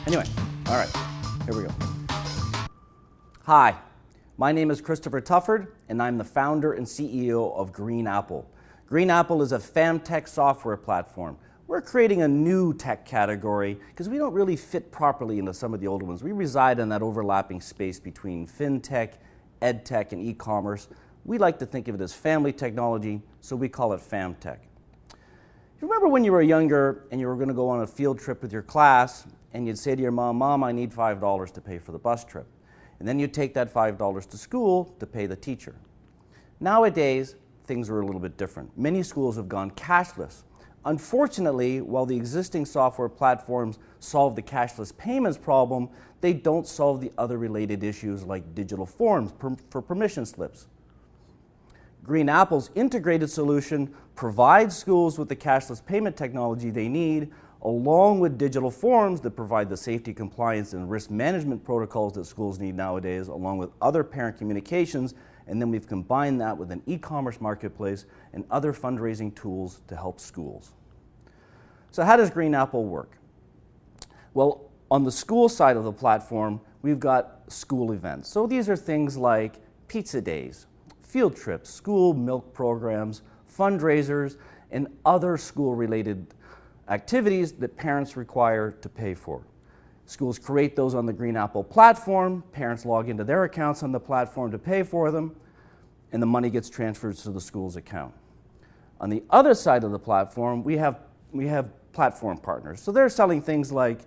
Anyway, all right, here we go. Hi, my name is Christopher Tufford, and I'm the founder and CEO of Green Apple. Green Apple is a femtech software platform. We're creating a new tech category because we don't really fit properly into some of the older ones. We reside in that overlapping space between fintech, edtech, and e-commerce. We like to think of it as family technology, so we call it femtech. You remember when you were younger and you were going to go on a field trip with your class and you'd say to your mom, "Mom, I need $5 to pay for the bus trip." And then you'd take that $5 to school to pay the teacher. Nowadays, things are a little bit different. Many schools have gone cashless. Unfortunately, while the existing software platforms solve the cashless payments problem, they don't solve the other related issues like digital forms for permission slips. Green Apple's integrated solution provides schools with the cashless payment technology they need, along with digital forms that provide the safety, compliance, and risk management protocols that schools need nowadays, along with other parent communications, and then we've combined that with an e-commerce marketplace and other fundraising tools to help schools. So how does Green Apple work? Well, on the school side of the platform, we've got school events. So these are things like pizza days, field trips, school milk programs, fundraisers, and other school-related activities that parents require to pay for. Schools create those on the Green Apple platform, parents log into their accounts on the platform to pay for them, and the money gets transferred to the school's account. On the other side of the platform, we have platform partners. So they're selling things like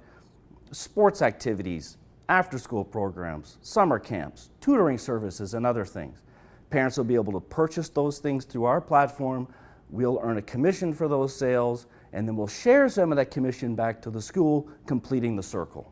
sports activities, after-school programs, summer camps, tutoring services, and other things. Parents will be able to purchase those things through our platform. We'll earn a commission for those sales, and then we'll share some of that commission back to the school, completing the circle.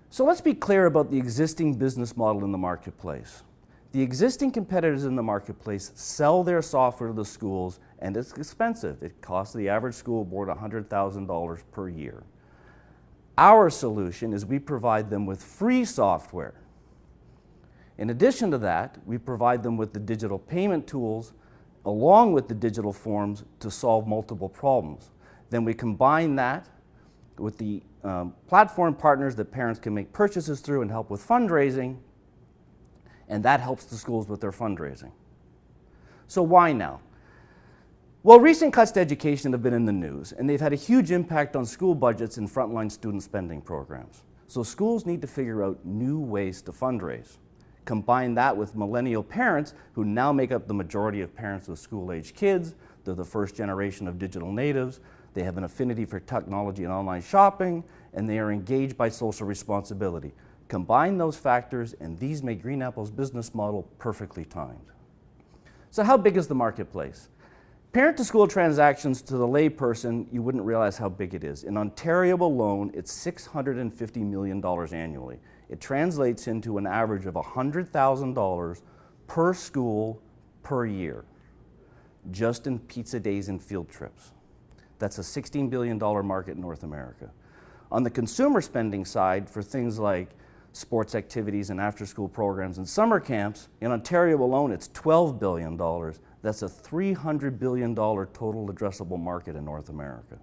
So let's be clear about the existing business model in the marketplace. The existing competitors in the marketplace sell their software to the schools, and it's expensive. It costs the average school board $100,000 per year. Our solution is we provide them with free software. In addition to that, we provide them with the digital payment tools along with the digital forms to solve multiple problems. Then we combine that with the platform partners that parents can make purchases through and help with fundraising, and that helps the schools with their fundraising. So why now? Well, recent cuts to education have been in the news, and they've had a huge impact on school budgets and frontline student spending programs. So schools need to figure out new ways to fundraise. Combine that with millennial parents who now make up the majority of parents with school-age kids. They're the first generation of digital natives. They have an affinity for technology and online shopping, and they are engaged by social responsibility. Combine those factors, and these make Green Apple's business model perfectly timed. So how big is the marketplace? Parent-to-school transactions to the layperson, you wouldn't realize how big it is. In Ontario alone, it's $650 million annually. It translates into an average of $100,000 per school per year, just in pizza days and field trips. That's a $16 billion market in North America. On the consumer spending side, for things like sports activities and after-school programs and summer camps, in Ontario alone, it's $12 billion. That's a $300 billion total addressable market in North America.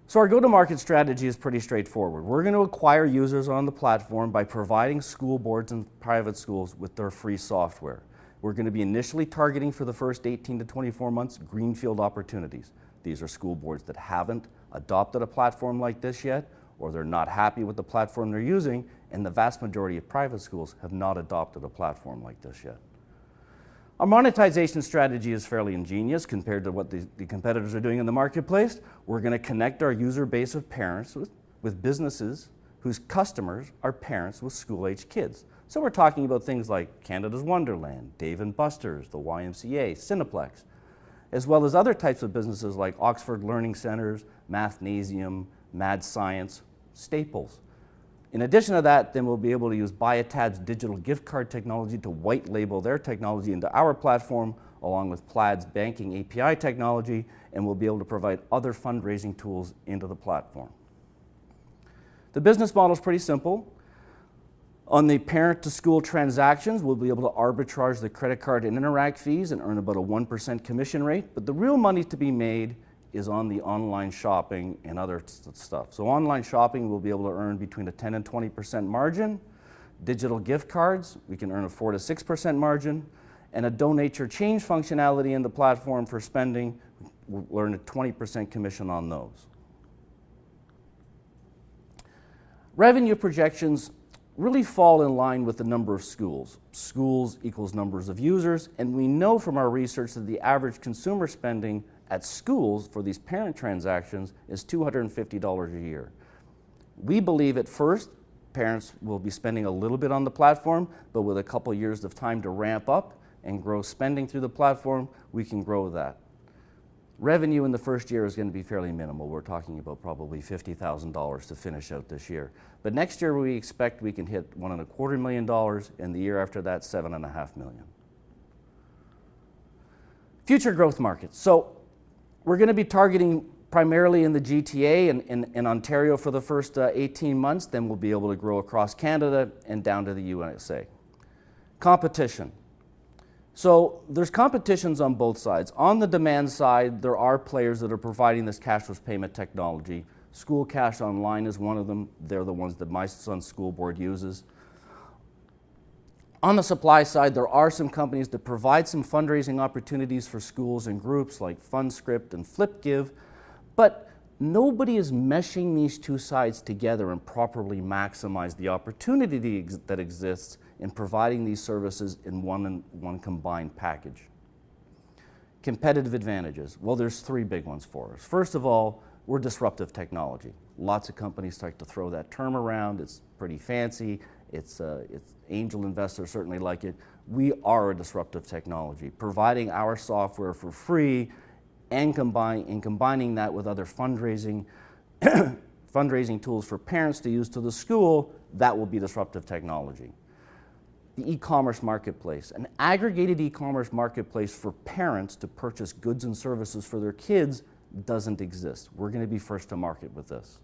So our go-to-market strategy is pretty straightforward. We're going to acquire users on the platform by providing school boards and private schools with their free software. We're going to be initially targeting for the first 18 to 24 months greenfield opportunities. These are school boards that haven't adopted a platform like this yet, or they're not happy with the platform they're using, and the vast majority of private schools have not adopted a platform like this yet. Our monetization strategy is fairly ingenious compared to what the competitors are doing in the marketplace. We're going to connect our user base of parents with businesses whose customers are parents with school-age kids. So we're talking about things like Canada's Wonderland, Dave & Buster's, the YMCA, Cineplex, as well as other types of businesses like Oxford Learning Centers, Mathnasium, Mad Science, Staples. In addition to that, then we'll be able to use Buy a Tab's digital gift card technology to white label their technology into our platform, along with Plaid's banking API technology, and we'll be able to provide other fundraising tools into the platform. The business model is pretty simple. On the parent-to-school transactions, we'll be able to arbitrage the credit card and Interac fees and earn about a 1% commission rate, but the real money to be made is on the online shopping and other stuff. So online shopping, we'll be able to earn between a 10 and 20% margin. Digital gift cards, we can earn a 4 to 6% margin. And a donate your change functionality in the platform for spending, we'll earn a 20% commission on those. Revenue projections really fall in line with the number of schools. Schools equals numbers of users, and we know from our research that the average consumer spending at schools for these parent transactions is $250 a year. We believe at first parents will be spending a little bit on the platform, but with a couple years of time to ramp up and grow spending through the platform, we can grow that. Revenue in the first year is going to be fairly minimal. We're talking about probably $50,000 to finish out this year. But next year we expect we can hit $1.25 million, and the year after that, $7.5 million. Future growth markets. So we're going to be targeting primarily in the GTA and in Ontario for the first 18 months. Then we'll be able to grow across Canada and down to the USA. Competition. So there's competitions on both sides. On the demand side, there are players that are providing this cashless payment technology. School Cash Online is one of them. They're the ones that my son's school board uses. On the supply side, there are some companies that provide some fundraising opportunities for schools and groups like FundScript and FlipGive, but nobody is meshing these two sides together and properly maximize the opportunity that exists in providing these services in one combined package. Competitive advantages. Well, there's three big ones for us. First of all, we're disruptive technology. Lots of companies start to throw that term around. It's pretty fancy. It's angel investors certainly like it. We are a disruptive technology, providing our software for free and combining that with other fundraising tools for parents to use to the school. That will be disruptive technology. The e-commerce marketplace, an aggregated e-commerce marketplace for parents to purchase goods and services for their kids doesn't exist. We're going to be first to market with this.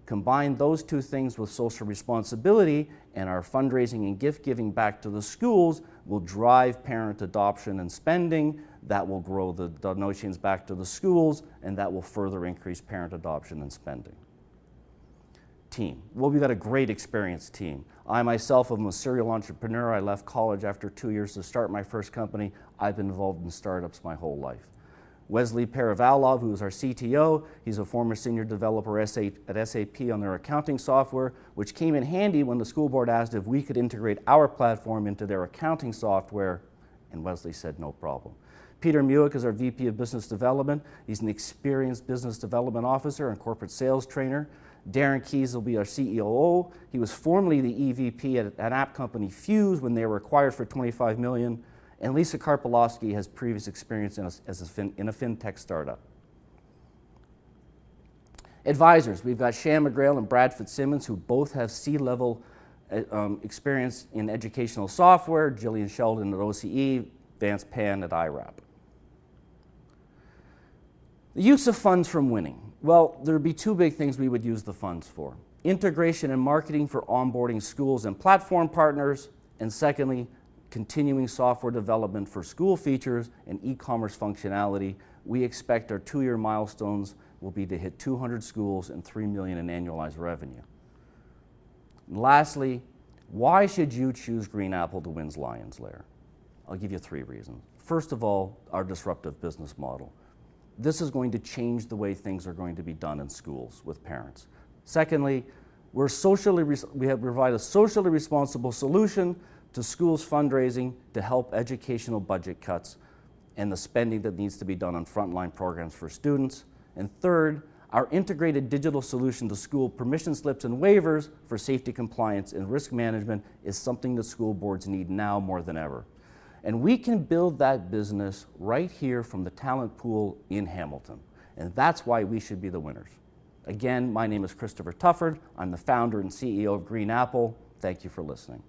Combine those two things with social responsibility, and our fundraising and gift giving back to the schools will drive parent adoption and spending. That will grow the donations back to the schools, and that will further increase parent adoption and spending. Team. Well, we've got a great experienced team. I myself am a serial entrepreneur. I left college after 2 years to start my first company. I've been involved in startups my whole life. Wesley Paravalov, who is our CTO, he's a former senior developer at SAP on their accounting software, which came in handy when the school board asked if we could integrate our platform into their accounting software, and Wesley said no problem. Peter Muick is our VP of Business Development. He's an experienced business development officer and corporate sales trainer. Darren Keys will be our COO. He was formerly the EVP at an app company, Fuse, when they were acquired for $25 million. And Lisa Karpolowski has previous experience in a fintech startup. Advisors, we've got Shan McGrail and Brad Fitzsimmons, who both have C-level experience in educational software, Jillian Sheldon at OCE, Vance Pan at IRAP. The use of funds from winning. Well, there would be two big things we would use the funds for. Integration and marketing for onboarding schools and platform partners, and secondly, continuing software development for school features and e-commerce functionality. We expect our 2-year milestones will be to hit 200 schools and $3 million in annualized revenue. And lastly, why should you choose Green Apple to win Lions Lair? I'll give you 3 reasons. First of all, our disruptive business model. This is going to change the way things are going to be done in schools with parents. Secondly, we provide a socially responsible solution to schools' fundraising to help educational budget cuts and the spending that needs to be done on frontline programs for students. And third, our integrated digital solution to school permission slips and waivers for safety compliance and risk management is something that school boards need now more than ever. And we can build that business right here from the talent pool in Hamilton. And that's why we should be the winners. Again, my name is Christopher Tufford. I'm the founder and CEO of Green Apple. Thank you for listening.